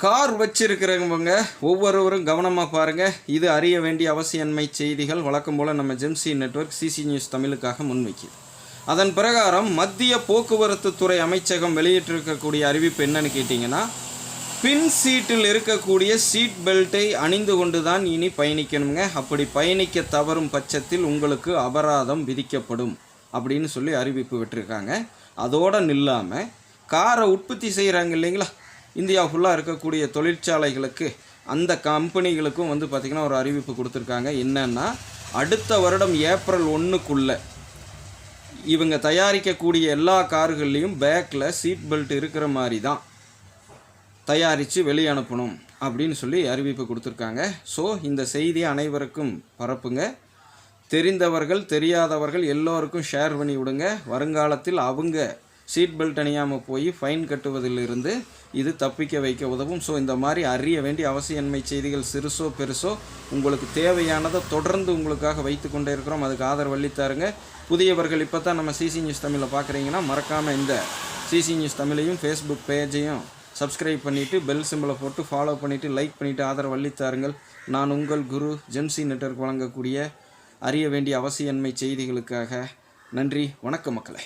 Car வச்சிருக்கிறவங்க ஒவ்வொருவரும் கவனமாக பாருங்கள். இது அறிய வேண்டிய அவசியன்மை செய்திகள் வழக்கம் போல் நம்ம ஜெம்சி நெட்வொர்க் சிசி நியூஸ் தமிழுக்காக முன்வைக்குது. அதன் பிரகாரம் மத்திய போக்குவரத்து துறை அமைச்சகம் வெளியிட்டிருக்கக்கூடிய அறிவிப்பு என்னன்னு கேட்டிங்கன்னா, பின் சீட்டில் இருக்கக்கூடிய சீட் பெல்ட்டை அணிந்து கொண்டு தான் இனி பயணிக்கணுங்க. அப்படி பயணிக்க தவறும் பட்சத்தில் உங்களுக்கு அபராதம் விதிக்கப்படும் அப்படின்னு சொல்லி அறிவிப்பு விட்டுருக்காங்க. அதோடு நில்லாமல் காரை உற்பத்தி செய்கிறாங்க இல்லைங்களா, இந்தியா ஃபுல்லாக இருக்கக்கூடிய தொழிற்சாலைகளுக்கு அந்த கம்பெனிகளுக்கும் பார்த்திங்கன்னா ஒரு அறிவிப்பு கொடுத்துருக்காங்க. என்னென்னா, அடுத்த வருடம் ஏப்ரல் 1க்குள்ளே இவங்க தயாரிக்கக்கூடிய எல்லா கார்கள்லேயும் பேக்கில் சீட் பெல்ட் இருக்கிற மாதிரி தான் தயாரித்து வெளியே அனுப்பணும் அப்படின்னு சொல்லி அறிவிப்பு கொடுத்துருக்காங்க. ஸோ இந்த செய்தியை அனைவருக்கும் பரப்புங்க. தெரிந்தவர்கள் தெரியாதவர்கள் எல்லோருக்கும் ஷேர் பண்ணி விடுங்க. வருங்காலத்தில் அவங்க சீட் பெல்ட் அணியாமல் போய் ஃபைன் கட்டுவதிலிருந்து இது தப்பிக்க வைக்க உதவும். ஸோ இந்த மாதிரி அறிய வேண்டிய அவசியன்மை செய்திகள் சிறுசோ பெருசோ உங்களுக்கு தேவையானதை தொடர்ந்து உங்களுக்காக வைத்து கொண்டே இருக்கிறோம். அதுக்கு ஆதரவு அளித்தாருங்க. புதியவர்கள் இப்போ தான் நம்ம சிசி நியூஸ் தமிழை பார்க்குறீங்கன்னா மறக்காமல் இந்த சிசி நியூஸ் தமிழையும் ஃபேஸ்புக் பேஜையும் சப்ஸ்கிரைப் பண்ணிவிட்டு பெல் சிம்பிளை போட்டு ஃபாலோ பண்ணிவிட்டு லைக் பண்ணிவிட்டு ஆதரவு அளித்தாருங்கள். நான் உங்கள் குரு ஜெம்சி நெட்வொர்க் வழங்கக்கூடிய அறிய வேண்டிய அவசியன்மை செய்திகளுக்காக நன்றி. வணக்கம் மக்களே.